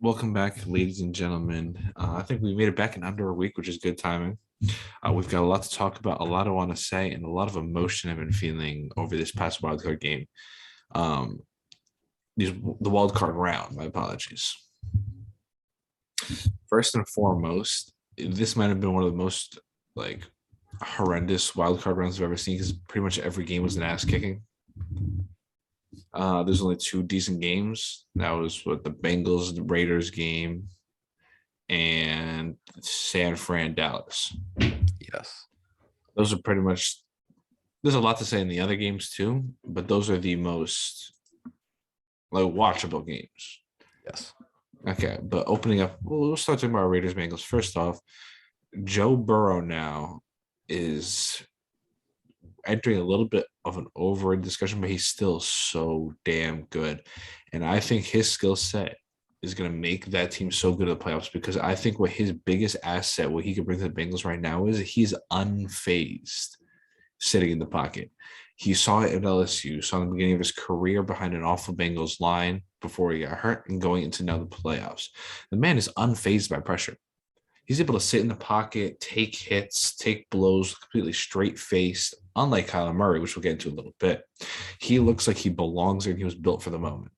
Welcome back, ladies and gentlemen. I think we made it back in under a week, which is good timing. We've got a lot to talk about, a lot I want to say, and a lot of emotion I've been feeling over this past wildcard game. Um, the wildcard round. My apologies. First and foremost, this might have been one of the most like horrendous wildcard rounds I've ever seen because pretty much every game was an ass kicking. There's only two decent games. That was what the Bengals the Raiders game and San Fran Dallas. Yes. Those are pretty much. There's a lot to say in the other games too, but those are the most like watchable games. Yes. Okay, but opening up, we'll start talking about Raiders Bengals. First off, Joe Burrow now is entering a little bit of an over discussion, but he's still so damn good. And I think his skill set is going to make that team so good at the playoffs because I think what his biggest asset, what he could bring to the Bengals right now is he's unfazed sitting in the pocket. He saw it at LSU, saw in the beginning of his career behind an awful Bengals line before he got hurt and going into now the playoffs. The man is unfazed by pressure. He's able to sit in the pocket, take hits, take blows completely straight faced, unlike Kyler Murray, which we'll get into a little bit. He looks like he belongs there and he was built for the moment.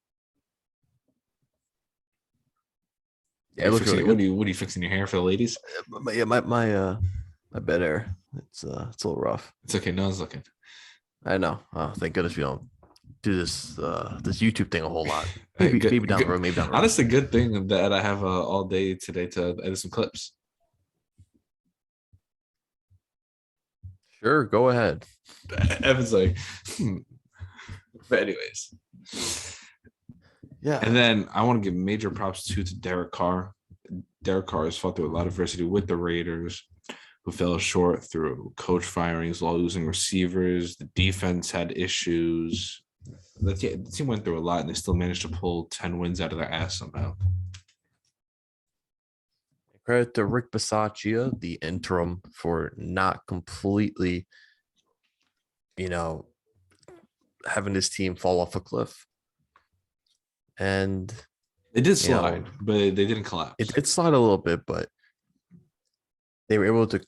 Yeah, it looks really what good. are you fixing your hair for the ladies? My bed air. It's a little rough. It's okay. No one's looking. I know. Oh, thank goodness we don't do this YouTube thing a whole lot. Hey, Maybe down the road. Maybe down the road. Honestly, good thing that I have all day today to edit some clips. Sure, go ahead. Evan's like, But anyways. Yeah. And then I want to give major props to Derek Carr. Derek Carr has fought through a lot of adversity with the Raiders, who fell short through coach firings, losing receivers. The defense had issues. The team went through a lot, and they still managed to pull 10 wins out of their ass somehow. Credit to Rick Bisaccia, the interim, for not completely, having this team fall off a cliff. And they did slide, but they didn't collapse. It slid a little bit, but they were able to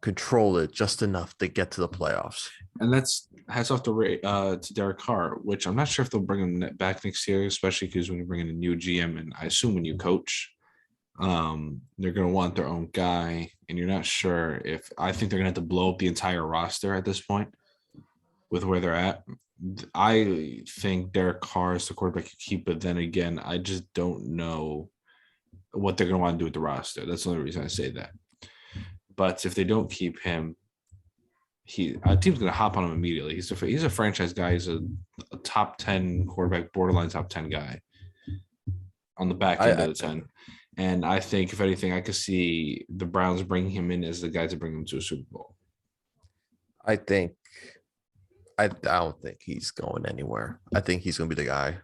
control it just enough to get to the playoffs. And that's hats off to Derek Carr, which I'm not sure if they'll bring him back next year, especially because when you bring in a new GM and I assume when you coach, they're going to want their own guy. And you're not sure if I think they're going to have to blow up the entire roster at this point with where they're at. I think Derek Carr is the quarterback you keep, but then again, I just don't know what they're going to want to do with the roster. That's the only reason I say that. But if they don't keep him, a team's going to hop on him immediately. He's a franchise guy. He's a top 10 quarterback, borderline top 10 guy on the back end of the 10. And I think, if anything, I could see the Browns bringing him in as the guy to bring him to a Super Bowl. I don't think he's going anywhere. I think he's going to be the guy.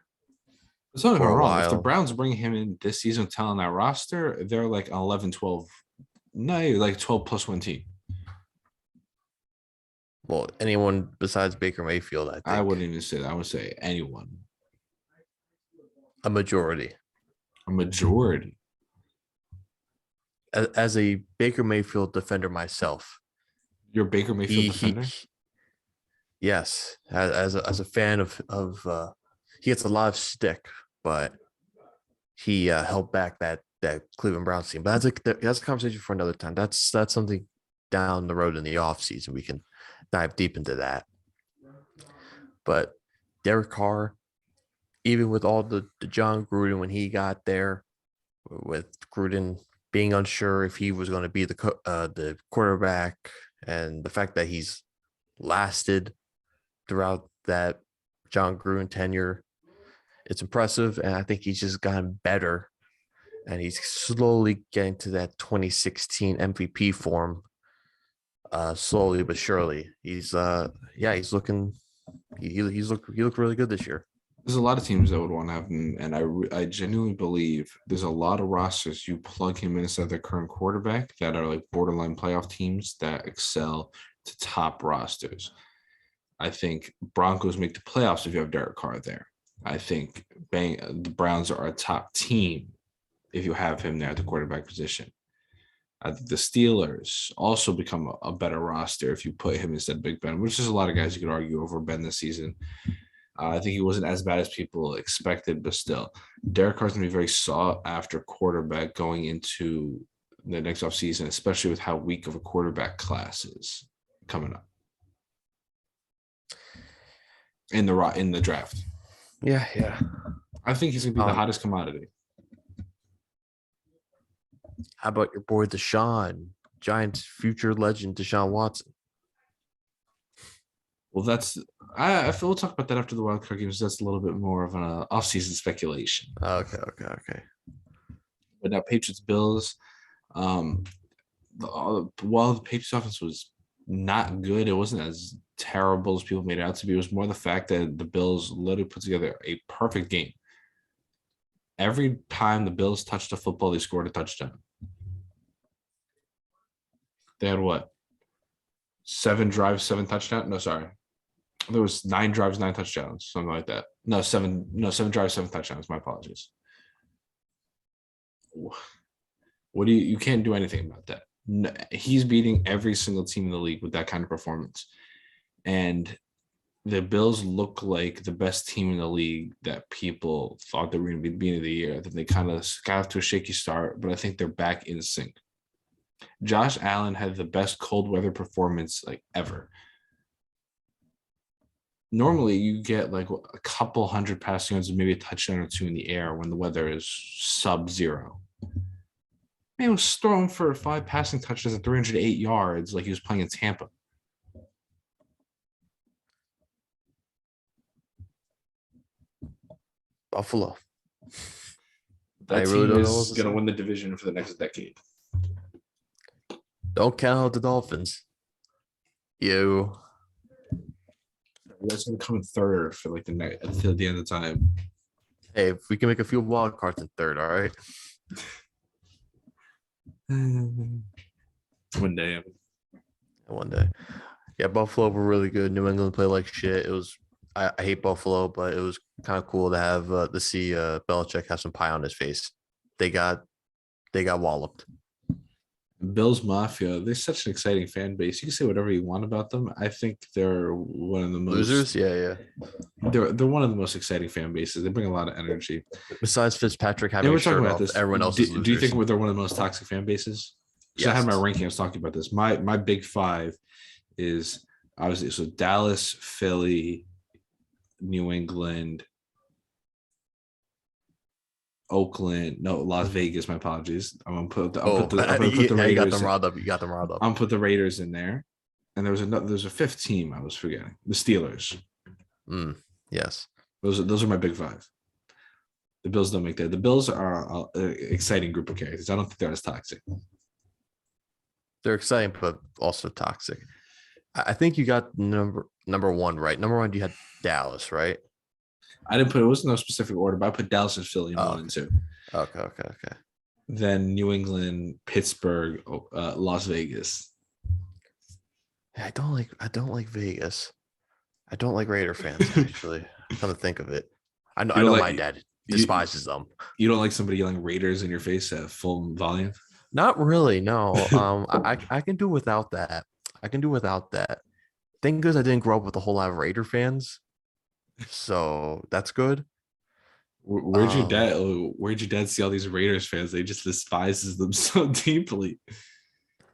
It's not even wrong. If the Browns bring him in this season, telling that roster, they're like 11, 12. No, like 12 plus win team. Well, anyone besides Baker Mayfield, I think. I wouldn't even say that. I would say anyone. A majority. As a Baker Mayfield defender myself. You're a Baker Mayfield defender? Yes. As a fan of he gets a lot of stick, but he held back that Cleveland Browns team. But that's a conversation for another time. That's something down the road in the offseason. We can dive deep into that. But Derek Carr, even with all the John Gruden when he got there, with Gruden being unsure if he was going to be the quarterback, and the fact that he's lasted throughout that John Gruden tenure, it's impressive. And I think he's just gotten better. And he's slowly getting to that 2016 MVP form, slowly but surely. He's looking. He looked really good this year. There's a lot of teams that would want to have him, and I genuinely believe there's a lot of rosters you plug him in instead of their current quarterback that are like borderline playoff teams that excel to top rosters. I think Broncos make the playoffs if you have Derek Carr there. I think the Browns are a top team if you have him there at the quarterback position. I think the Steelers also become a better roster if you put him instead of Big Ben, which is a lot of guys you could argue over Ben this season. I think he wasn't as bad as people expected, but still, Derek Carr's going to be very sought after quarterback going into the next offseason, especially with how weak of a quarterback class is coming up in the draft. Yeah. I think he's going to be the hottest commodity. How about your boy Deshaun, Giants future legend Deshaun Watson? Well, I feel we'll talk about that after the wild card games. That's a little bit more of an offseason speculation. Okay. But now Patriots Bills. While the Patriots offense was not good, it wasn't as terrible as people made it out to be. It was more the fact that the Bills literally put together a perfect game. Every time the Bills touched the football, they scored a touchdown. They had what? 7 drives, 7 touchdowns? No, sorry. There was 9 drives, 9 touchdowns, something like that. No, 7 drives, 7 touchdowns. My apologies. What do you can't do anything about that. No, he's beating every single team in the league with that kind of performance. And the Bills look like the best team in the league that people thought they were going to be at the beginning of the year. Then they kind of got off to a shaky start, but I think they're back in sync. Josh Allen had the best cold weather performance like ever. Normally, you get like a couple hundred passing yards and maybe a touchdown or 2 in the air when the weather is sub-zero. Man was throwing for 5 passing touchdowns at 308 yards like he was playing in Tampa. Buffalo. That team is going to win the division for the next decade. Don't count out the Dolphins. You. That's going to come in third for like until the end of time. Hey, if we can make a few wild cards in third, all right. One day. Yeah, Buffalo were really good. New England played like shit. It was. I hate Buffalo, but it was kind of cool to have to see Belichick have some pie on his face. They got walloped. Bills Mafia, they're such an exciting fan base. You can say whatever you want about them. I think they're one of the most losers. Yeah. They're one of the most exciting fan bases. They bring a lot of energy. Besides Fitzpatrick having a shirt off, everyone else is losers. Do you think they're one of the most toxic fan bases? Yes. I had my ranking. I was talking about this. My big 5 is obviously so Dallas, Philly, New England, Oakland, Las Vegas. My apologies. I'm gonna put the Raiders. You got them riled up. I'm gonna put the Raiders in there, and there's a 5th team I was forgetting. The Steelers. Yes, those are my big 5. The Bills don't make that. The Bills are an exciting group of characters. I don't think they're as toxic. They're exciting, but also toxic. I think you got number 1 right. Number 1, you had Dallas, right? I didn't put it was no specific order, but I put Dallas and Philly in 1 and 2. Okay. Then New England, Pittsburgh, Las Vegas. I don't like Vegas. I don't like Raider fans, actually. Come to think of it. I know my dad despises them. You don't like somebody yelling Raiders in your face at full volume? Not really, no. I can do without that. Thing is, I didn't grow up with a whole lot of Raider fans, so that's good. Where'd your dad see all these Raiders fans? They just despises them so deeply.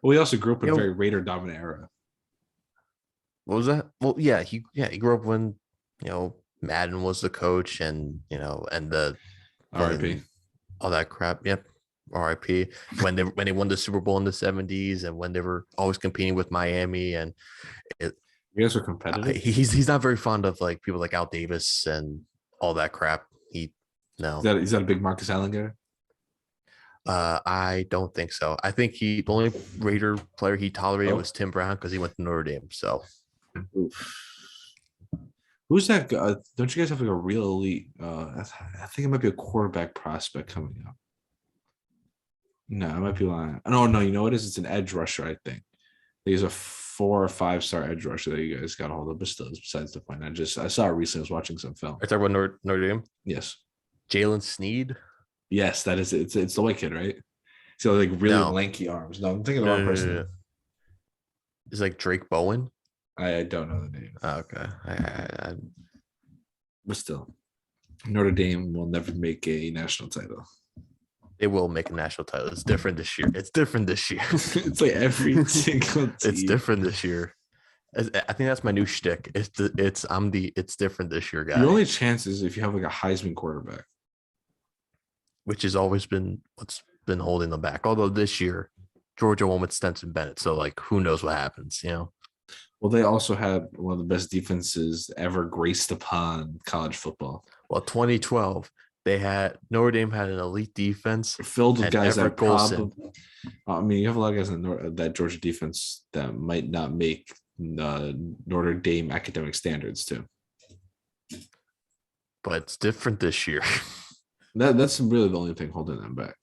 Well, he also grew up in a very Raider dominant era. What was that? Well, yeah, he grew up when Madden was the coach, and and the RIP, all that crap. Yep, RIP. When they won the Super Bowl in the 70s, and when they were always competing with Miami, and you guys were competitive. He's not very fond of like people like Al Davis and all that crap. Is that a big Marcus Allen guy? I don't think so. I think the only Raider player he tolerated was Tim Brown because he went to Notre Dame. So, who's that guy? Don't you guys have like a real elite? I think it might be a quarterback prospect coming up. No, I might be lying. No, you know what it is? It's an edge rusher. I think he's a 4 or 5-star edge rusher that you guys got a hold of, but still, besides the point, I saw it recently. I was watching some film. Are you talking about Notre Dame? Yes. Jalen Sneed. Yes, that is it. It's the white kid, right? So like really No, lanky arms. No, I'm thinking of the no, wrong no, no, person. no. It's like Drake Bowen. I don't know the name, Oh, okay. but still, Notre Dame will never make a national title. It will make a national title. It's different this year. It's different this year. It's like every single It's team. different this year. I think that's my new shtick. It's different this year Your guy, only chance is if you have like a Heisman quarterback. which has always been what's been holding them back. Although this year, Georgia won with Stenson Bennett, so like who knows what happens, you know? Well, they also had one of the best defenses ever graced upon college football, Well, 2012, they had Notre Dame had an elite defense filled with and guys Everett that Golson. probably. I mean, you have a lot of guys in that Georgia defense that might not make Notre Dame academic standards too. But it's different this year. That's really the only thing holding them back.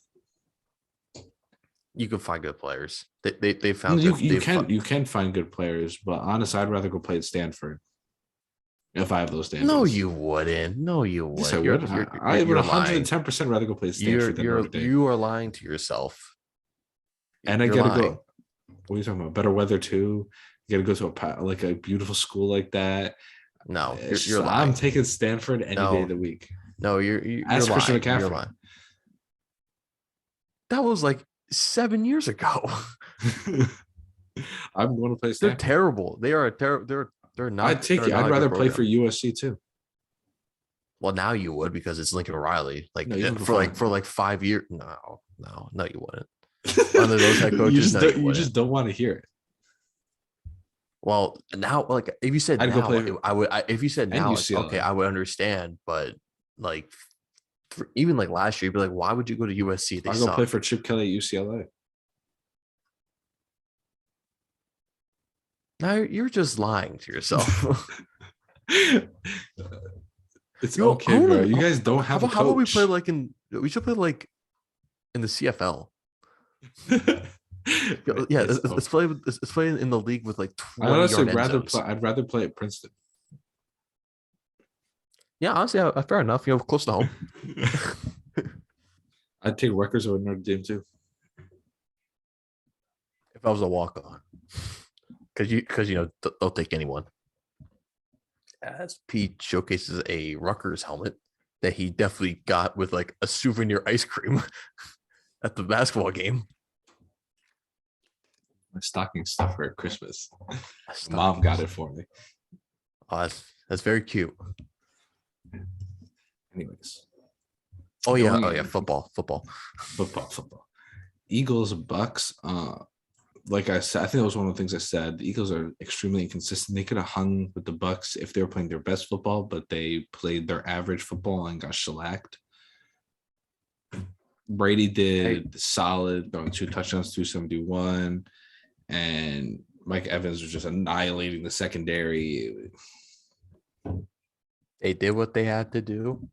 You can find good players. They found You good. you can find good players, but honestly, I'd rather go play at Stanford if I have those standards. No, you wouldn't. No, you wouldn't. Yes, I would. I would 110% rather go play at Stanford than Notre Dame. You are lying to yourself. And I gotta go. What are you talking about? Better weather too. You gotta go to a beautiful school like that. No, you're lying. I'm taking Stanford any day of the week. No, you're Ask lying. Christian McCaffrey. You're lying. That was like 7 years ago. I'm going to play Stanford. They're terrible. They are they're not. I'd take it. I'd rather play for USC too. Well, now you would because it's Lincoln Riley. Like no, for like 5 years. No, you wouldn't. Under those head coaches, you just don't want to hear it. Well, now, like if you said I'd now, go play I would. If you said now, like, UCLA. okay, I would understand. But like, even like last year, you'd be like, why would you go to USC? I'll go play for Chip Kelly at UCLA. Now you're just lying to yourself. It's okay, bro. You guys don't have a coach. How about we play like we should play like in the CFL. Yeah, let's play in the league with like 20 I'd rather play at Princeton. Yeah, honestly, fair enough. You know, close to home. I'd take Rutgers over Notre Dame too. If I was a walk-on, because you know they'll take anyone. As Pete showcases a Rutgers helmet that he definitely got with like a souvenir ice cream at the basketball game. My stocking stuffer at Christmas. Mom got it for me. Oh, that's very cute. Anyways. Oh yeah, football. Eagles, Bucks. Like I said, I think that was one of the things I said. The Eagles are extremely inconsistent. They could have hung with the Bucks if they were playing their best football, but they played their average football and got shellacked. Brady did solid, throwing 2 touchdowns, 271, and Mike Evans was just annihilating the secondary. They did what they had to do.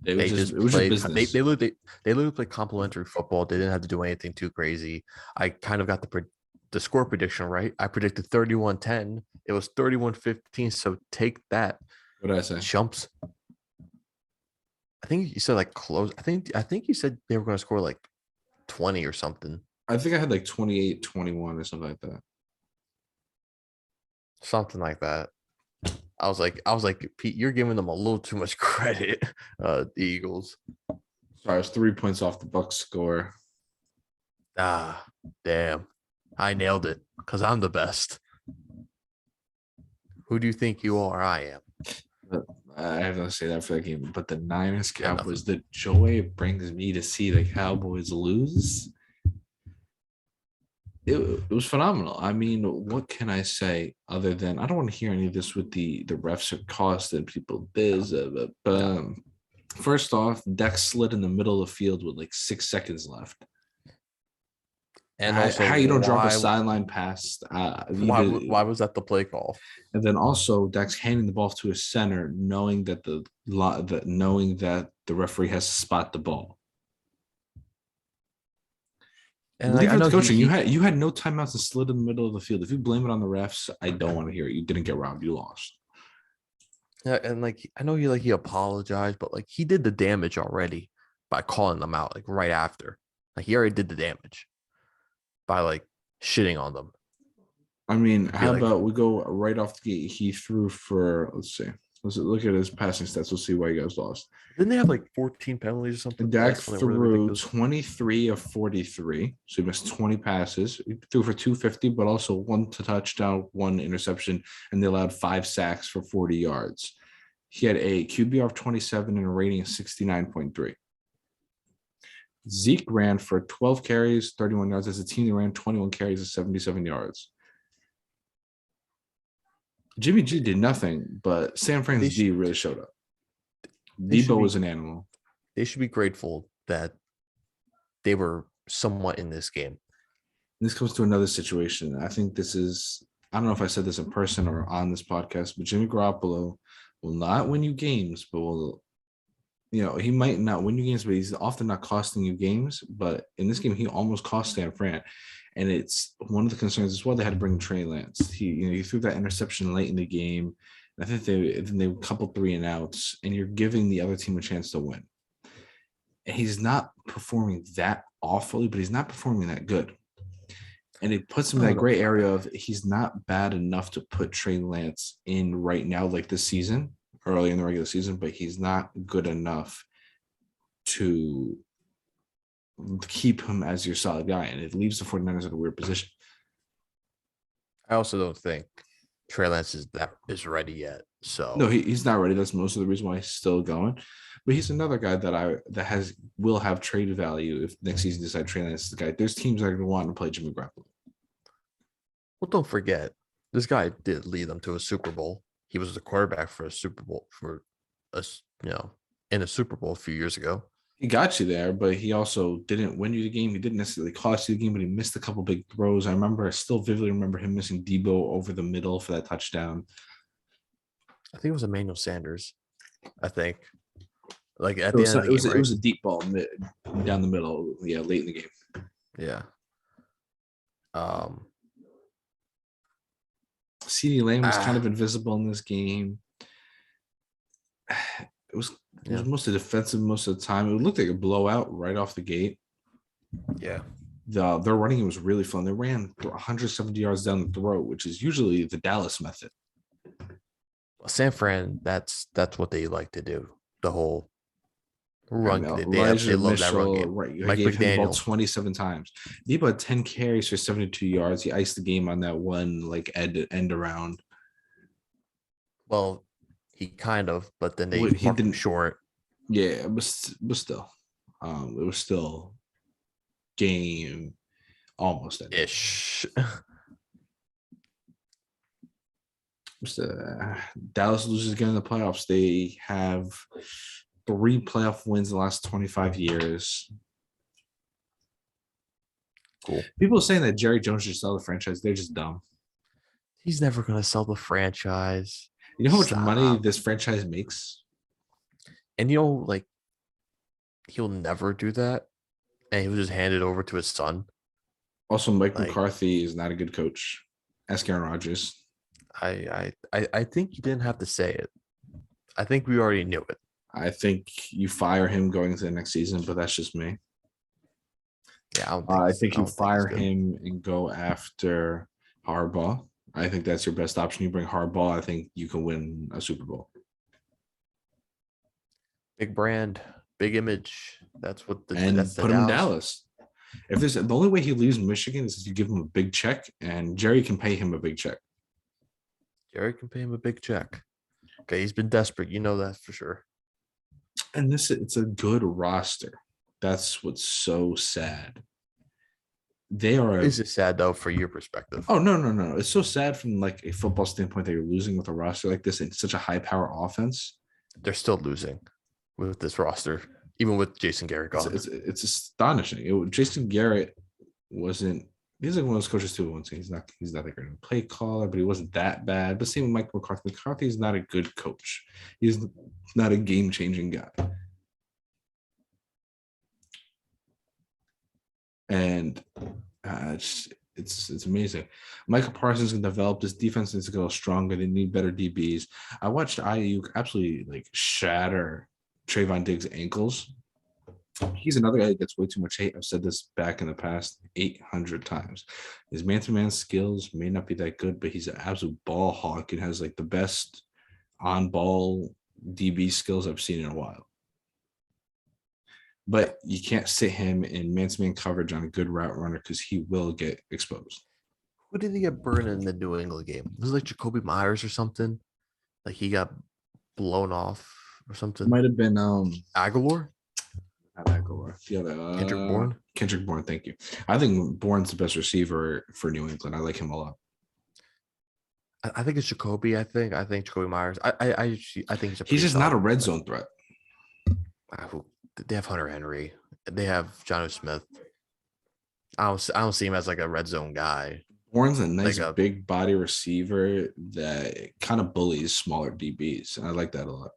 It was just business. They literally played complimentary football. They didn't have to do anything too crazy. I kind of got the score prediction right. I predicted 31-10. It was 31-15. So take that. What did I say? Chumps. I think you said like close. I think you said they were going to score like 20 or something. I think I had like 28-21 or something like that. Something like that. I was like, Pete, you're giving them a little too much credit. The Eagles. Sorry, I was 3 points off the Bucks score. Ah, damn. I nailed it because I'm the best. Who do you think you are? I am. I have to say that for that game. But the Niners Cowboys, the joy it brings me to see the Cowboys lose. It was phenomenal. I mean, what can I say other than I don't want to hear any of this with the refs are costing people this. But first off, Dak slid in the middle of the field with like 6 seconds left. And also, how you don't drop a sideline pass? Why was that the play call? And then also, Dak's handing the ball to his center, knowing that the referee has to spot the ball. And like, I know coaching, you had no timeouts and slid in the middle of the field. If you blame it on the refs, I don't want to hear it. You didn't get robbed. You lost. Yeah, and like I know he apologized, but like he did the damage already by calling them out like right after. Like he already did the damage by like shitting on them. I mean, Be how like, about we go right off the gate? He threw for, let's see. Let's look at his passing stats. We'll see why you guys lost. didn't they have like 14 penalties or something? Dak Like something really threw ridiculous. 23 of 43. So he missed 20 passes. He threw for 250, but also one touchdown, one interception, and they allowed 5 sacks for 40 yards. He had a QBR of 27 and a rating of 69.3. Zeke ran for 12 carries, 31 yards. As a team, they ran 21 carries of 77 yards. Jimmy G did nothing, but San Fran's D really showed up. Debo was an animal. They should be grateful that they were somewhat in this game. This comes to another situation. I think this is, I don't know if I said this in person or on this podcast, but Jimmy Garoppolo will not win you games, but will, he might not win you games, but he's often not costing you games. But in this game, he almost cost San Fran. And it's one of the concerns as well. They had to bring Trey Lance. He threw that interception late in the game. I think they coupled 3 and outs, and you're giving the other team a chance to win. And he's not performing that awfully, but he's not performing that good. And it puts him in that gray area of he's not bad enough to put Trey Lance in right now, like this season, early in the regular season, but he's not good enough to keep him as your solid guy. And it leaves the 49ers in a weird position. I also don't think Trey Lance is ready yet. So no, he's not ready. That's most of the reason why he's still going. But he's another guy that will have trade value if next season decide Trey Lance is the guy. There's teams that are going to want to play Jimmy Garoppolo. Well, don't forget, this guy did lead them to a Super Bowl. He was the quarterback for a Super Bowl in a Super Bowl a few years ago. He got you there, but he also didn't win you the game. He didn't necessarily cost you the game, but he missed a couple big throws. I still vividly remember him missing Debo over the middle for that touchdown. I think it was Emmanuel Sanders. I think. Like at the end of the game, it was a deep ball down the middle. Yeah, late in the game. Yeah. CeeDee Lamb was kind of invisible in this game. It was mostly defensive most of the time. It looked like a blowout right off the gate. Yeah. Their running game was really fun. They ran 170 yards down the throat, which is usually the Dallas method. San Fran, that's what they like to do. The whole run. They love that run game. Right. Mike gave him the ball 27 times. Debo had 10 carries for 72 yards. He iced the game on that one end around. Well, he kind of, but then he didn't short. Yeah, but still, it was still game almost ish. Dallas loses again in the playoffs. They have 3 playoff wins in the last 25 years. Cool. People saying that Jerry Jones should sell the franchise. They're just dumb. He's never going to sell the franchise. You know how much money this franchise makes? And he'll never do that. And he'll just hand it over to his son. Also, Mike McCarthy is not a good coach. Ask Aaron Rodgers. I think you didn't have to say it. I think we already knew it. I think you fire him going into the next season, but that's just me. Yeah, I think you fire him and go after Harbaugh. I think that's your best option. You bring Harbaugh. I think you can win a Super Bowl. Big brand, big image. That's what put him in Dallas. If there's the only way he leaves Michigan is if you give him a big check, and Jerry can pay him a big check. Jerry can pay him a big check. Okay, he's been desperate. You know that for sure. And it's a good roster. That's what's so sad. Is it sad though for your perspective? Oh no. It's so sad from a football standpoint that you're losing with a roster like this in such a high power offense. They're still losing with this roster, even with Jason Garrett gone. It's astonishing. Jason Garrett wasn't. He's like one of those coaches too. He's not that great of a play caller, but he wasn't that bad. But same with Mike McCarthy. McCarthy is not a good coach. He's not a game changing guy. And it's amazing. Michael Parsons can develop this defense needs to go stronger. They need better DBs. I watched Ayuk absolutely shatter Trayvon Diggs' ankles. He's another guy that gets way too much hate. I've said this back in the past 800 times. His man-to-man skills may not be that good, but he's an absolute ball hawk and has like the best on-ball DB skills I've seen in a while. But you can't sit him in man-to-man coverage on a good route runner because he will get exposed. Who did he get burned in the New England game? Was it like Jacoby Myers or something? Like he got blown off or something? Might have been Aguilar? not Aguilar. The other Kendrick Bourne? Kendrick Bourne, thank you. I think Bourne's the best receiver for New England. I like him a lot. I think it's Jacoby. I think Jacoby Myers. I think He's just not a red zone threat. They have Hunter Henry. They have Jonnu Smith. I don't see him as like a red zone guy. Bourne's a nice big body receiver that kind of bullies smaller DBs, and I like that a lot.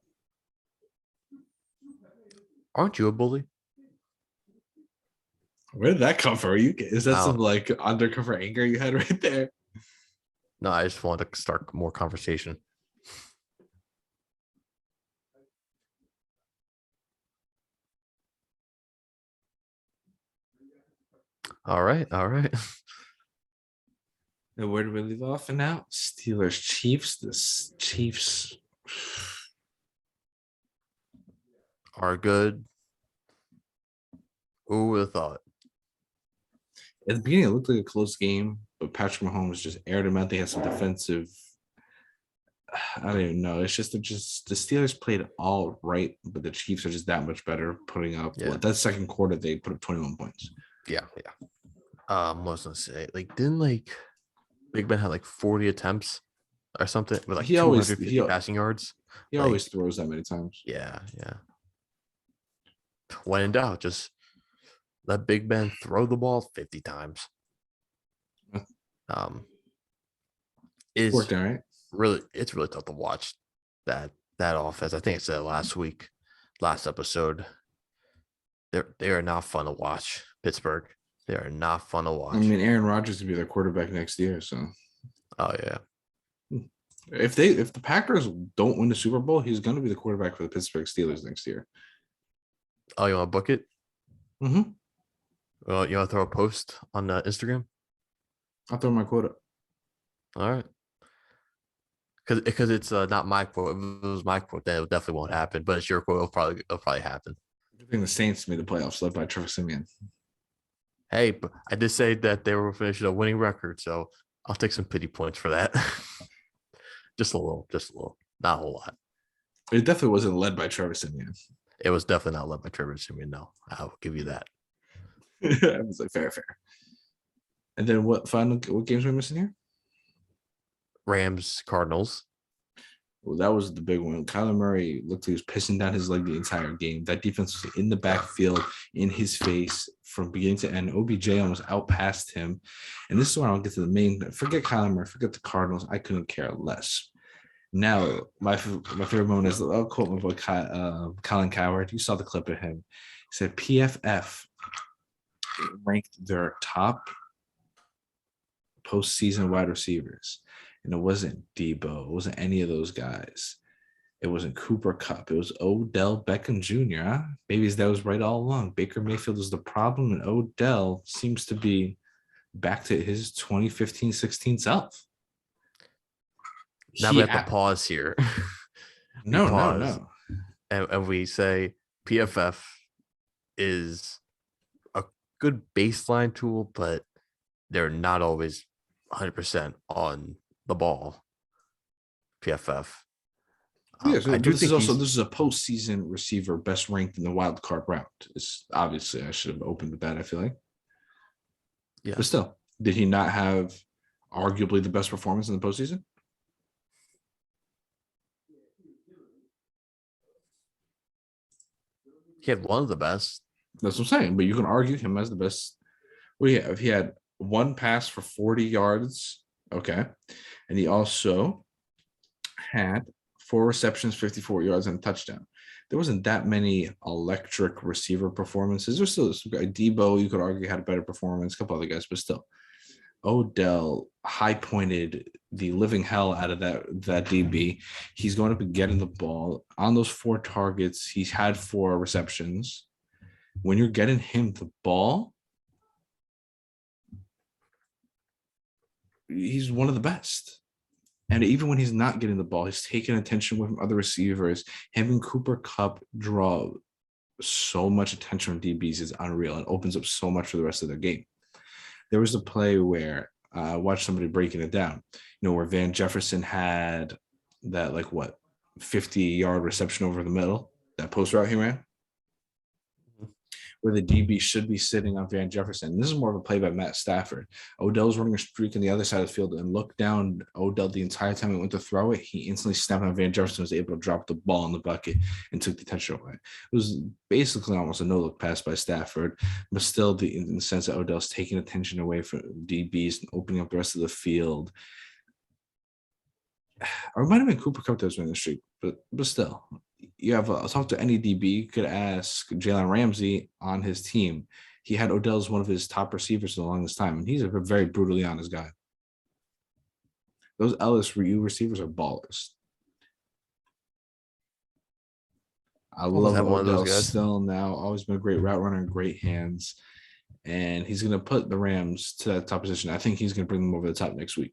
Aren't you a bully? Where did that come from? Is that some like undercover anger you had right there? No, I just wanted to start more conversation. All right. And where do we leave off? And now Steelers Chiefs. The Chiefs are good. Who would have thought? At the beginning, it looked like a close game, but Patrick Mahomes just aired him out. They had some defensive. I don't even know. It's just the Steelers played all right, but the Chiefs are just that much better putting up. Yeah. That second quarter, they put up 21 points. Yeah. What was I gonna say? Didn't Big Ben had 40 attempts or something with 250 passing yards? He always throws that many times. Yeah. When in doubt, just let Big Ben throw the ball 50 times. It's worked all right. It's really tough to watch that offense. I think I said last episode. They are not fun to watch. Pittsburgh. They are not fun to watch. I mean, Aaron Rodgers will be their quarterback next year. So, oh yeah. If the Packers don't win the Super Bowl, he's going to be the quarterback for the Pittsburgh Steelers next year. Oh, you want to book it? Mm-hmm. Well, you want to throw a post on Instagram? I'll throw my quote up. All right. Because it's not my quote. If it was my quote, then it definitely won't happen. But it's your quote. It'll probably happen. I think the Saints made the playoffs, led by Trevor Siemian. Hey, but I did say that they were finishing a winning record, so I'll take some pity points for that. just a little, not a whole lot. It definitely wasn't led by Trevor Siemian. It was definitely not led by Trevor Siemian. No, I'll give you that. I was like, fair. And then what games are we missing here? Rams, Cardinals. Well, that was the big one. Kyler Murray looked like he was pissing down his leg the entire game. That defense was in the backfield, in his face from beginning to end. OBJ almost outpassed him. And this is where I'll get to the main. Forget Kyler Murray. Forget the Cardinals. I couldn't care less. Now, my favorite moment is, I'll quote my boy Colin Coward. You saw the clip of him. He said PFF ranked their top postseason wide receivers. And it wasn't Debo. It wasn't any of those guys. It wasn't Cooper Kupp. It was Odell Beckham Jr. Huh? Maybe that was right all along. Baker Mayfield was the problem, and Odell seems to be back to his 2015-16 self. Now we have to pause here. No. And we say PFF is a good baseline tool, but they're not always 100% on the ball. PFF. Yeah, so this is a postseason receiver best ranked in the wild card round. It's obviously I should have opened with that, I feel like. Yeah. But still, did he not have arguably the best performance in the postseason? He had one of the best. That's what I'm saying. But you can argue him as the best. Well, yeah, if he had one pass for 40 yards, okay. And he also had 4 receptions, 54 yards, and a touchdown. There wasn't that many electric receiver performances. There's still some guy. Debo, you could argue, had a better performance, a couple other guys, but still. Odell high-pointed the living hell out of that DB. He's going to be getting the ball on those 4 targets. He's had 4 receptions. when you're getting him the ball, he's one of the best. And even when he's not getting the ball, he's taking attention with other receivers. Having Cooper Kupp draw so much attention from DBs is unreal and opens up so much for the rest of their game. There was a play where I watched somebody breaking it down, where Van Jefferson had that 50-yard reception over the middle, that post route he ran, where the DB should be sitting on Van Jefferson. This is more of a play by Matt Stafford. Odell's running a streak on the other side of the field and looked down Odell the entire time he went to throw it. He instantly snapped on Van Jefferson, was able to drop the ball in the bucket and took the attention away. It was basically almost a no-look pass by Stafford, but still in the sense that Odell's taking attention away from DBs and opening up the rest of the field. Or it might have been Cooper Kupp that was running the streak, but still. You have talk to any DB. You could ask Jalen Ramsey on his team. He had Odell as one of his top receivers for the longest time, and he's a very brutally honest guy. Those LSU receivers are ballers. I love Odell still now. Always been a great route runner and great hands. And he's going to put the Rams to that top position. I think he's going to bring them over the top next week.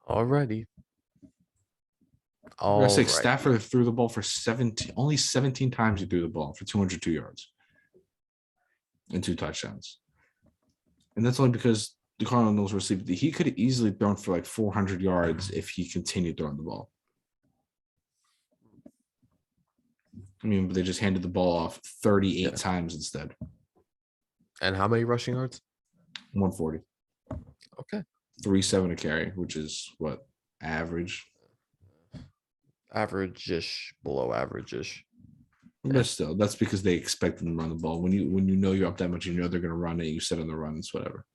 Alrighty. I say Stafford threw the ball for only 17 times he threw the ball for 202 yards and 2 touchdowns. And that's only because the Cardinals were sleeping. He could have easily thrown for 400 yards if he continued throwing the ball. But they just handed the ball off 38 times instead. And how many rushing yards? 140. Okay. 3.7 a carry, which is what? Average? Average-ish, below average-ish. But still, that's because they expect them to run the ball. When you know you're up that much, they're going to run it. You sit on the runs, whatever.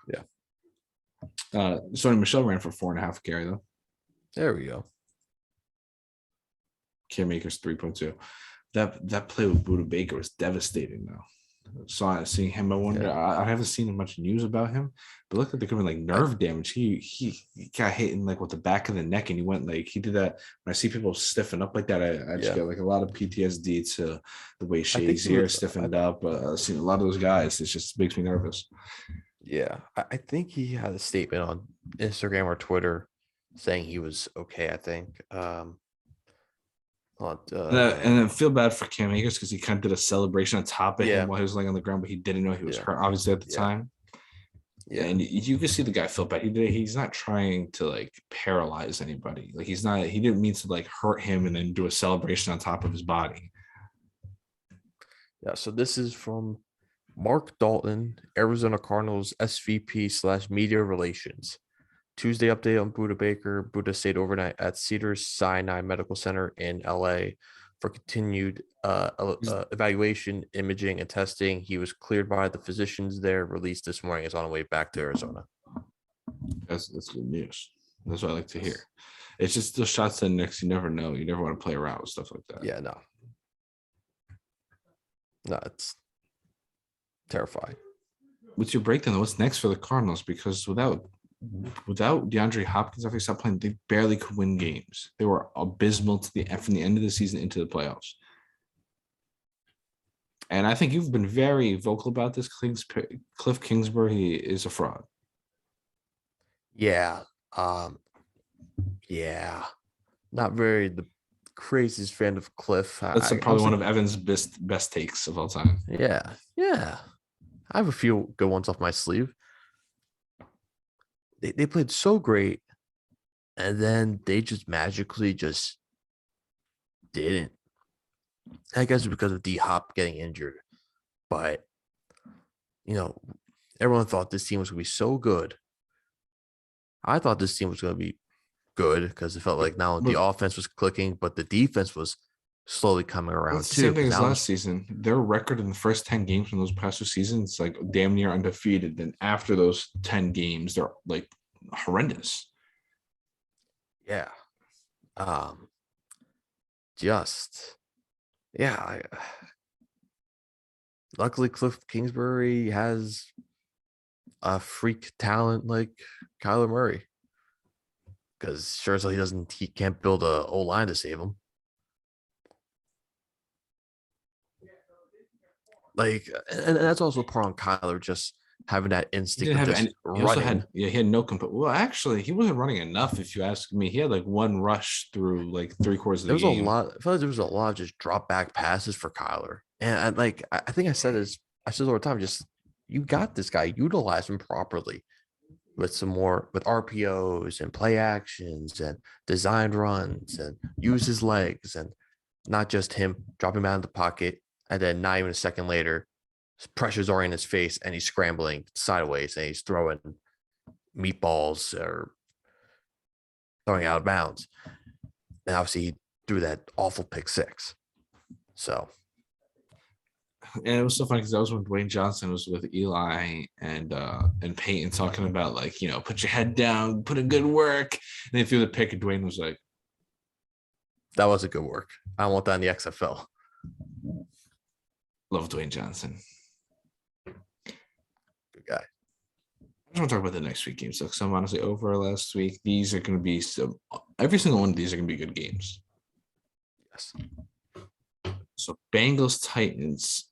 Yeah. Sony Michel ran for 4.5 carry though. There we go. Cam Akers 3.2. That play with Budda Baker was devastating though. Seeing him, I wonder. I haven't seen much news about him, but look like there could be nerve damage. He got hit in with the back of the neck, and he went he did that. When I see people stiffen up like that, I just get a lot of PTSD to the way Shazier stiffened up. I've seen a lot of those guys. It just makes me nervous. Yeah, I think he had a statement on Instagram or Twitter saying he was okay. I think. And I feel bad for Cam Akers because he kind of did a celebration on top of him while he was laying on the ground, but he didn't know he was hurt, obviously, at the time. Yeah, and you can see the guy feel bad. He's not trying to paralyze anybody. He didn't mean to hurt him and then do a celebration on top of his body. Yeah, so this is from Mark Dalton, Arizona Cardinals SVP/media relations. Tuesday update on Budda Baker. Budda stayed overnight at Cedars-Sinai Medical Center in LA for continued evaluation, imaging, and testing. He was cleared by the physicians there, released this morning, is on the way back to Arizona. That's good news. That's what I like to hear. It's just the shots to the Knicks. You never know. You never want to play around with stuff like that. Yeah, no, it's terrifying. What's your breakdown? What's next for the Cardinals? Because without DeAndre Hopkins, after he stopped playing, they barely could win games. They were abysmal from the end of the season into the playoffs. And I think you've been very vocal about this. Kliff Kingsbury is a fraud. Yeah. Not very the craziest fan of Kliff. That's probably one of Evan's best takes of all time. Yeah. I have a few good ones off my sleeve. They played so great, and then they just magically just didn't. I guess it's because of D-Hop getting injured. But, everyone thought this team was going to be so good. I thought this team was going to be good because it felt like not only the offense was clicking, but the defense was slowly coming around too. Same thing as last season. Their record in the first 10 games from those past 2 seasons, damn near undefeated. Then after those 10 games, they're horrendous. Yeah. Luckily, Kliff Kingsbury has a freak talent like Kyler Murray. Because sure as hell he can't build a O-line to save him. Like, and that's also part on Kyler just having that He instinct didn't of have just any. He also running. had, yeah, he had no Well, actually, he wasn't running enough. If you ask me, he had like one rush through like 3/4 of There the was a game. lot. I feel like there was a lot of just drop back passes for Kyler, and I think I said this. I said all the time. Just you got this guy. Utilize him properly with some more with RPOs and play actions and designed runs and use his legs and not just him dropping down in the pocket and then not even a second later, pressure's already in his face and he's scrambling sideways and he's throwing meatballs or throwing out of bounds. And obviously he threw that awful pick six. So And it was so funny because that was when Dwayne Johnson was with Eli and Peyton talking about like, put your head down, put in good work. And they threw the pick, and Dwayne was like, that was a good work. I want that in the XFL. "Love Dwayne Johnson." Good guy. I just want to talk about the next week games. So, I'm honestly over last week. These are going to be every single one of these are going to be good games. Yes. So Bengals Titans.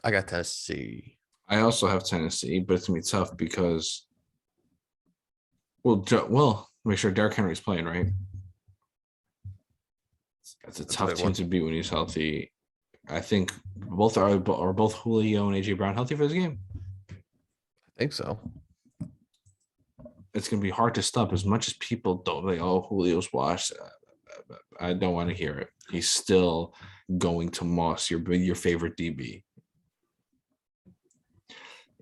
I got Tennessee. I also have Tennessee, but it's gonna be tough because, well, make sure Derrick Henry's playing, right? That's a tough team to beat when he's healthy. I think are both Julio and AJ Brown healthy for this game. I think so. It's gonna be hard to stop as much as people don't like. Oh, Julio's washed. I don't want to hear it. He's still going to Moss, your favorite DB.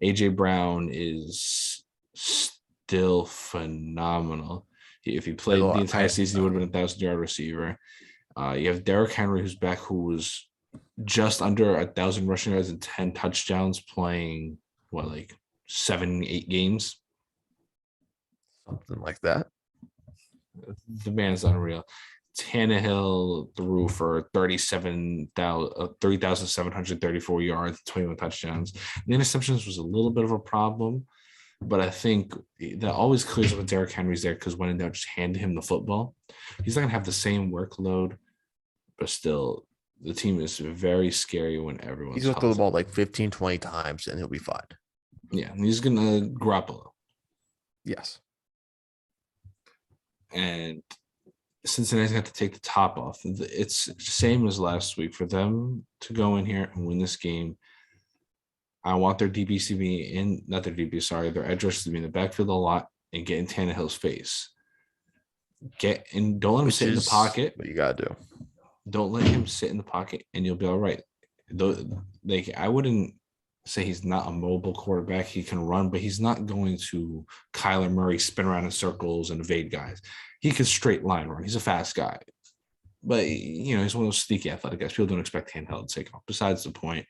AJ Brown is still phenomenal. If he played the entire season, he would have been a 1,000-yard receiver. You have Derrick Henry, who's back, who was just under 1,000 rushing yards and 10 touchdowns, playing like 7-8 games, something like that. The man is unreal. Tannehill threw for 3,734 yards, 21 touchdowns. The interceptions was a little bit of a problem, but I think that always clears up when Derrick Henry's there, because when in doubt, just hand him the football. He's not going to have the same workload, but still, the team is very scary when everyone's He's going to throw the ball like 15, 20 times, and he'll be fine. Yeah, he's going to Garoppolo. Yes. And Cincinnati's got to take the top off. It's same as last week for them to go in here and win this game. I want their DBs to be not their DB, sorry, their edge rushers to be in the backfield a lot and get in Tannehill's face. Don't let him sit in the pocket. What you gotta do. Don't let him sit in the pocket, and you'll be all right. I wouldn't say he's not a mobile quarterback. He can run, but he's not going to Kyler Murray spin around in circles and evade guys. He can straight line run. He's a fast guy. But, he's one of those sneaky athletic guys. People don't expect handheld to take off. Besides the point,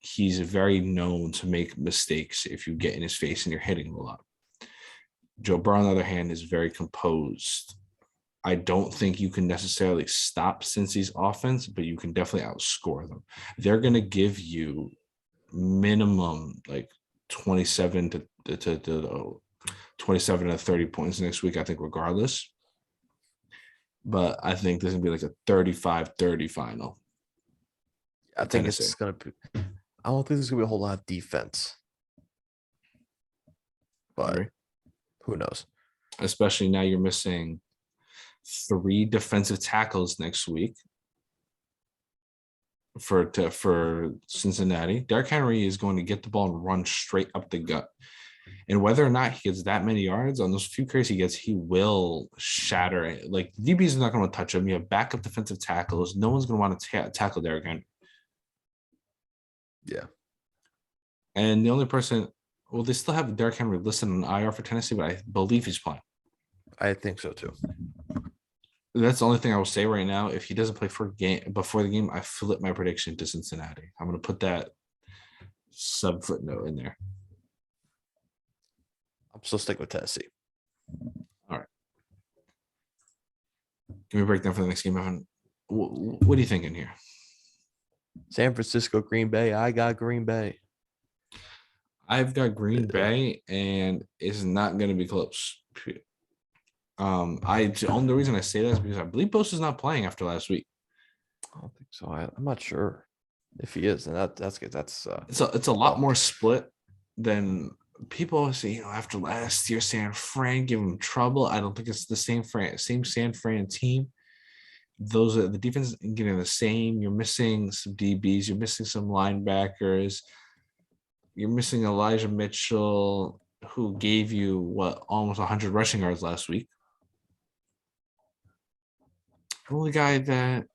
he's very known to make mistakes if you get in his face and you're hitting him a lot. Joe Burrow, on the other hand, is very composed. I don't think you can necessarily stop Cincy's offense, but you can definitely outscore them. They're going to give you minimum like 27 to 27 to 30 points next week, I think, regardless. But I think there's going to be like a 35-30 final. I think it's going to be – I don't think there's going to be a whole lot of defense. But who knows? Especially now you're missing 3 defensive tackles next week for Cincinnati. Derrick Henry is going to get the ball and run straight up the gut. And whether or not he gets that many yards on those few carries he gets, he will shatter it. Like, DBs are not going to touch him. You have backup defensive tackles. No one's going to want to tackle Derrick Henry. Yeah. And the only person, well, they still have Derrick Henry listed on IR for Tennessee, but I believe he's playing. I think so too. That's the only thing I will say right now. If he doesn't play before the game, I flip my prediction to Cincinnati. I'm going to put that sub footnote in there. I'm still sticking with Tennessee. All right. Give me a breakdown for the next game, Evan. What are you thinking here? San Francisco, Green Bay. I got Green Bay. I've got Green Bay, and it's not going to be close. The only reason I say that is because I believe Bosa's not playing after last week. I don't think so. I'm not sure if he is, and that's good. That's It's a lot more split than people always say. After last year, San Fran give him trouble. I don't think it's the same San Fran team. Those are the defense is getting the same. You're missing some DBs. You're missing some linebackers. You're missing Elijah Mitchell, who gave you almost 100 rushing yards last week. The only guy that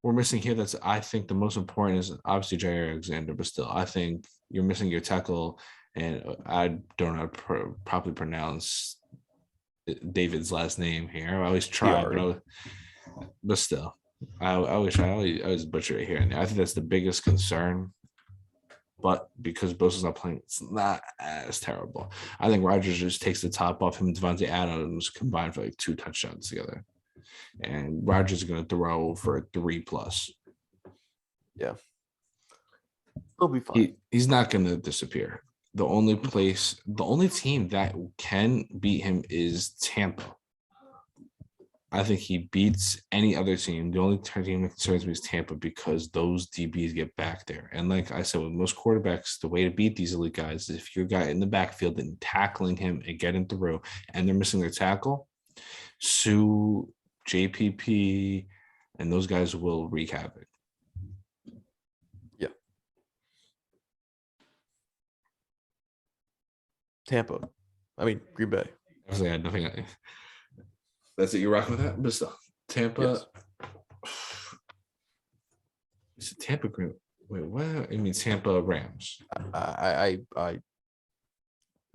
we're missing here that's I think the most important is obviously Jair Alexander, but still, I think you're missing your tackle, and I don't know how to properly pronounce David's last name here. I always try, but still, I always butcher it here and there. I think that's the biggest concern. But because Bosa's not playing, it's not as terrible. I think Rodgers just takes the top off him and Devontae Adams combined for like 2 touchdowns together. And Rodgers is going to throw for a 3+. Yeah. He'll be fine. He's not going to disappear. The only team that can beat him is Tampa. I think he beats any other team. The only team that concerns me is Tampa because those DBs get back there. And like I said, with most quarterbacks, the way to beat these elite guys is if you're a guy in the backfield and tackling him and getting through, and they're missing their tackle, Sue, JPP, and those guys will wreak havoc. Yeah. Tampa. I mean, Green Bay. I had nothing. That's it. You're rocking with that? But still, Tampa. Yes. Is it Tampa Green? Wait, what? I mean, Tampa Rams. I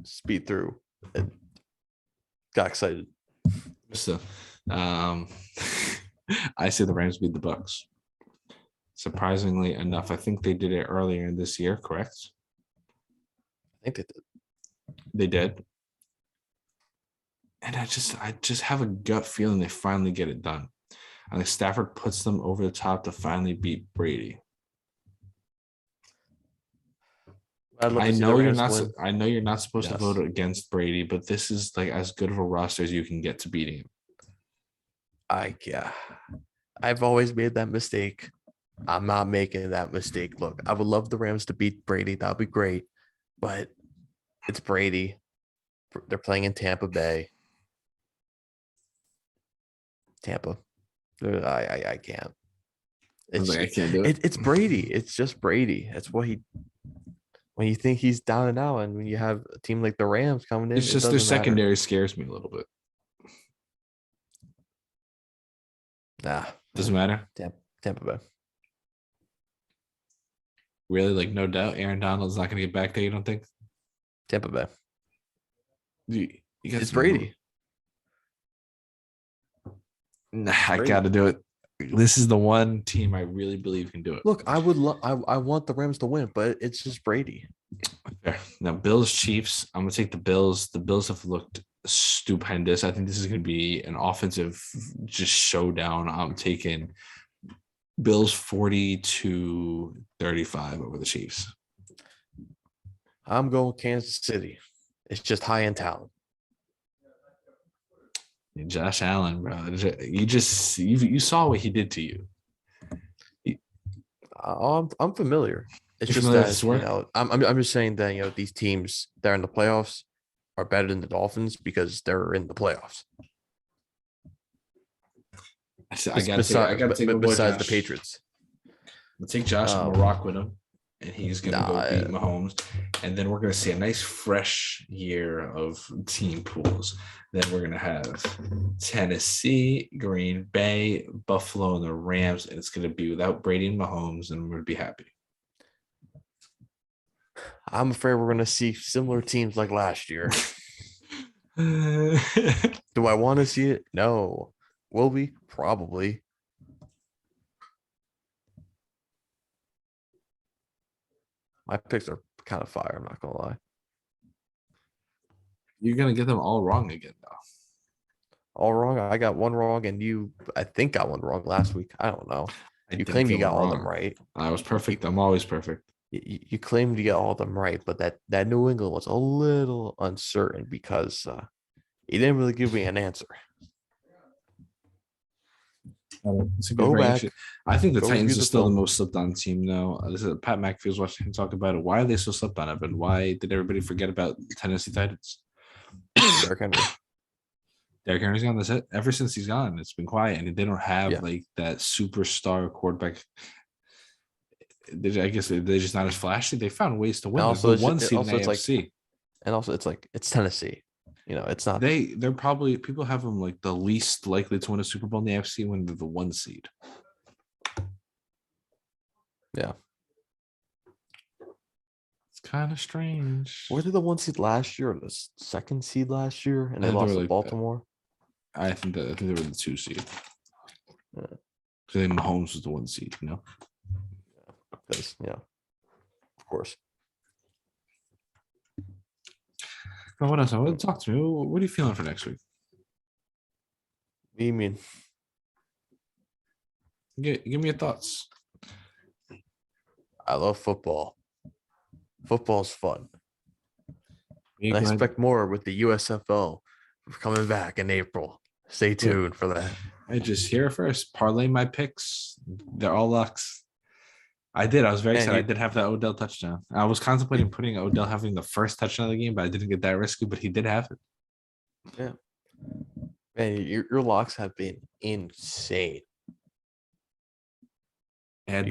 speed through and got excited. So, I say the Rams beat the Bucks. Surprisingly enough, I think they did it earlier this year. Correct? I think they did. They did. And I just have a gut feeling they finally get it done. I think Stafford puts them over the top to finally beat Brady. I know you're not supposed to vote against Brady, but this is like as good of a roster as you can get to beating him. I've always made that mistake. I'm not making that mistake. Look, I would love the Rams to beat Brady. That would be great. But it's Brady. They're playing in Tampa Bay. Tampa. I can't. I can't do it. It's Brady. It's just Brady. That's what when you think he's down and out, and when you have a team like the Rams coming in, it's just their secondary scares me a little bit. Nah, doesn't matter. Tampa Bay. Really, like no doubt, Aaron Donald's not going to get back there. You don't think? Tampa Bay. You it's Brady. Nah, I got to do it. This is the one team I really believe can do it. Look, I want the Rams to win, but it's just Brady. Fair. Now, Bills, Chiefs. I'm going to take the Bills. The Bills have looked stupendous. I think this is going to be an offensive just showdown. I'm taking Bills 40-35 over the Chiefs. I'm going Kansas City. It's just high-end talent. Josh Allen, bro. You saw what he did to you. I'm familiar. It's just that I'm just saying that these teams that are in the playoffs are better than the Dolphins because they're in the playoffs. I got to take besides the Patriots. We'll take Josh. I'm gonna rock with him, and he's gonna go beat Mahomes. And then we're gonna see a nice fresh year of team pools. Then we're gonna have Tennessee, Green Bay, Buffalo, and the Rams, and it's gonna be without Brady and Mahomes, and we're gonna be happy. I'm afraid we're gonna see similar teams like last year. Do I want to see it? No. Will we? Probably. My picks are kind of fire. I'm not gonna lie. You're gonna get them all wrong again, though. All wrong. I got one wrong, and I think got one wrong last week. I don't know. You claim you got all of them right. I was perfect. I'm always perfect. You claimed you got all of them right, but that New England was a little uncertain because He didn't really give me an answer. It's a good Go range. back. I think the Go Titans review are the still the film. most slept on team, though. This is Pat McAfee was watching him talk about it. Why are they so slept on, Evan? Why did everybody forget about the Tennessee Titans? Derrick Henry. Derrick Henry's gone. That's it. Ever since he's gone, it's been quiet, and they don't have Yeah. like that superstar quarterback. I guess they're just not as flashy. They found ways to And win. They're also, the one seed in it's like, AFC. it's Tennessee. It's not. They're probably people have them like the least likely to win a Super Bowl in the AFC when they're the one seed. Yeah. It's kind of strange. Were they the one seed last year or the second seed last year, and they I think they lost were to like Baltimore? I think they were the 2 seed. Yeah. So then Mahomes was the 1 seed, Because of course. But what else? I want to talk to me. What are you feeling for next week? What do you mean? Give me your thoughts. I love football. Football's fun. And I expect more with the USFL coming back in April. Stay tuned for that. I just hear it first. Parlay my picks. They're all locks. I was very excited. I did have that Odell touchdown. I was contemplating putting Odell having the first touchdown of the game, but I didn't get that risky, but he did have it. Yeah. Man, your locks have been insane. And I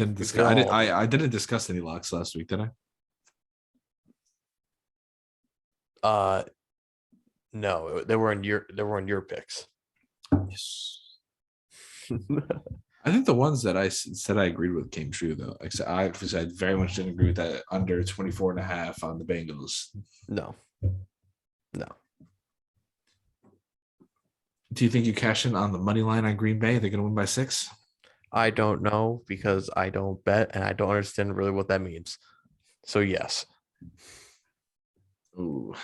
didn't discuss any locks last week, did I? No, they were in your picks. Yes. I think the ones that I said I agreed with came true, though. I very much didn't agree with that under 24.5 on the Bengals. No. Do you think you cash in on the money line on Green Bay? They're going to win by 6? I don't know because I don't bet and I don't understand really what that means. So yes. Ooh.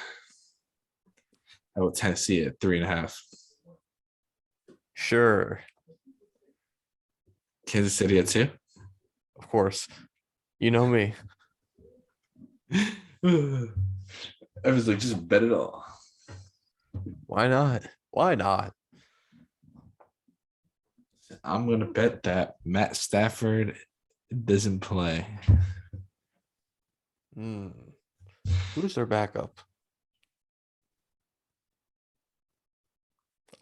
How about Tennessee at 3.5? Sure. Kansas City at 2? Of course. You know me. I was like, just bet it all. Why not? I'm going to bet that Matt Stafford doesn't play. Who's their backup?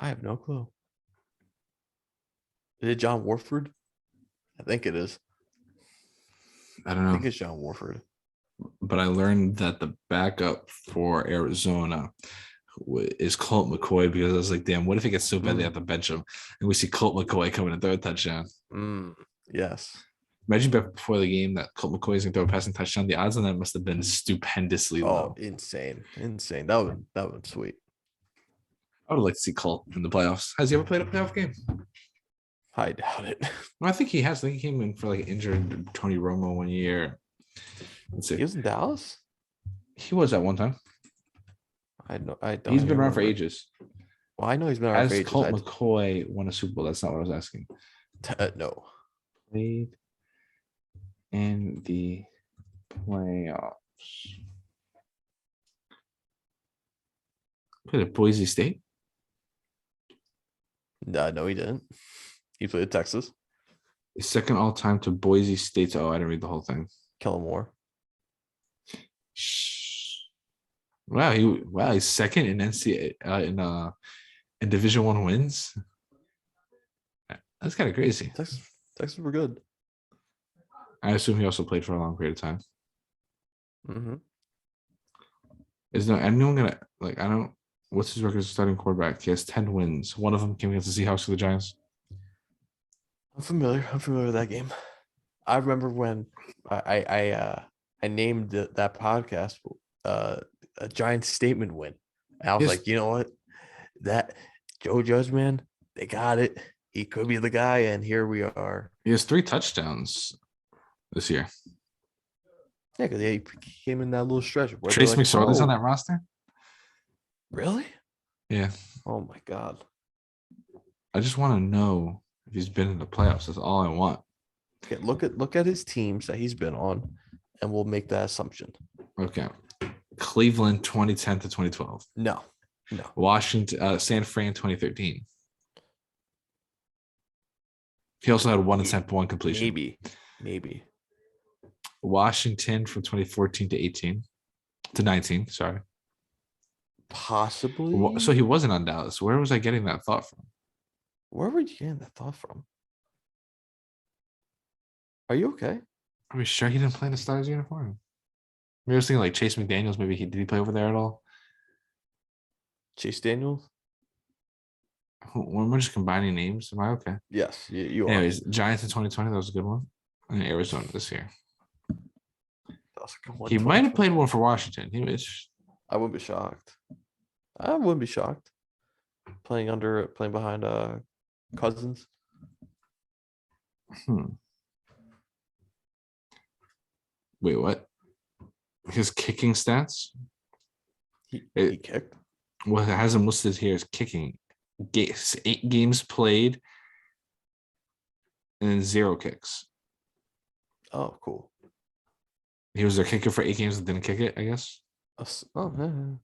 I have no clue. Is it John Warford? I think it is. I don't know. I think it's John Warford. But I learned that the backup for Arizona is Colt McCoy because I was like, damn, what if it gets so bad they have to bench him? And we see Colt McCoy coming to throw a touchdown. Yes. Imagine before the game that Colt McCoy is going to throw a passing touchdown. The odds on that must have been stupendously low. Oh, insane. That would sweet. I would like to see Colt in the playoffs. Has he ever played a playoff game? I doubt it. Well, I think he has. I think he came in for like injured Tony Romo one year. Let's see. He was in Dallas? He was at one time. I don't. He's been around for ages. Well, I know he's been around for ages. Colt McCoy won a Super Bowl? That's not what I was asking. No. Played in the playoffs. Played at Boise State? No, he didn't. He played at Texas. His second all time to Boise State. Oh, I didn't read the whole thing. Kellen Moore. Wow, he's second in NCAA in Division I wins. That's kind of crazy. Texas were good. I assume he also played for a long period of time. Mm-hmm. Is there anyone gonna I don't? What's his record as starting quarterback? He has 10 wins. One of them came against the Seahawks or the Giants. I'm familiar with that game. I remember when I named that podcast a Giants statement win. And I was like, you know what? That Joe Judge, man, they got it. He could be the guy, and here we are. He has 3 touchdowns this year. Yeah, because he came in that little stretch. Trace McSorley's on that roster? Really? Yeah. Oh my God. I just want to know if he's been in the playoffs. That's all I want. Okay, look at his teams that he's been on, and we'll make that assumption. Okay. Cleveland 2010 to 2012. No. No. Washington, San Fran 2013. He also had one attempt, one completion. Maybe. Washington from 2014 to 18 to 19. Sorry. Possibly. So he wasn't on Dallas. Where was I getting that thought from? Where were you getting that thought from? Are you okay? Are we sure he didn't play in the Stars uniform? Maybe I was thinking like Chase McDaniels. Maybe did he play over there at all? Chase Daniels? When we're just combining names, am I okay? Yes, you are. Anyways, Giants in 2020, that was a good one. And Arizona this year. That was a good one. He might have played one for Washington. He was. I wouldn't be shocked. I wouldn't be shocked. Playing behind Cousins. Wait, what? His kicking stats? He kicked. What has him listed here is kicking. 8 games played and then 0 kicks. Oh, cool. He was their kicker for 8 games and didn't kick it, I guess. Oh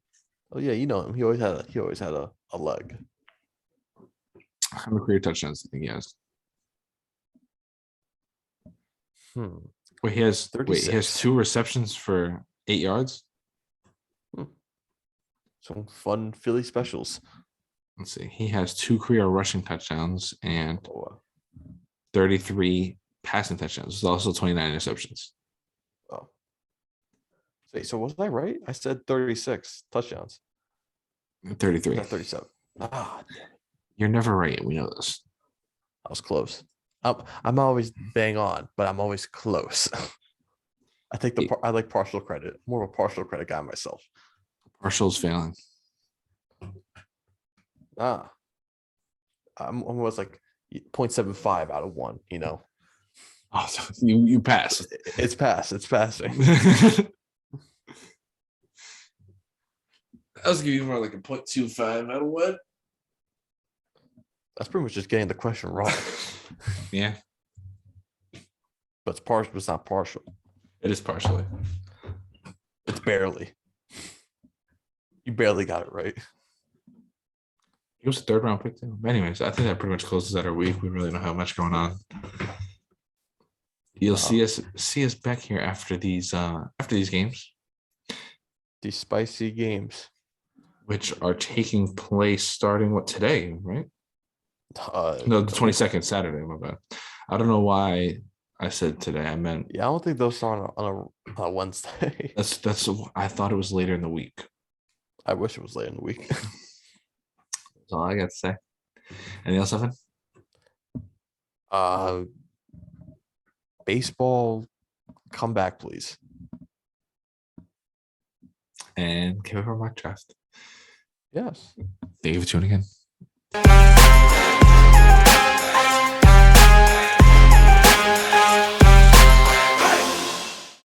yeah, you know him. He always had a leg. How many career touchdowns do you think he has? Wait, he has 2 receptions for 8 yards. Some fun Philly specials. Let's see. He has 2 career rushing touchdowns and 33 passing touchdowns. There's also 29 interceptions. Oh. So was I right? I said 36 touchdowns. 33. 37. Ah, damn it. You're never right. We know this. I was close. I'm always bang on, but I'm always close. I like partial credit. More of a partial credit guy myself. Partial's failing. I'm almost like 0.75 out of 1, you know. Oh, so you pass. It's passing. I was giving you more like a 0.25 out of 1. That's pretty much just getting the question wrong. Yeah. But it's partial, but it's not partial. It is partially. It's barely. You barely got it right. He was a 3rd round pick too. Anyways, I think that pretty much closes out our week. We really don't have much going on. You'll see us back here after these games. These spicy games. Which are taking place starting today, right? No, the 22nd, Saturday, my bad. I don't know why I said today. I meant I don't think those are on a Wednesday. That's I thought it was later in the week. I wish it was later in the week. That's all I got to say. Anything else, Evan? Baseball, come back, please. And give it our mock draft. Yes. Thank you for tuning in.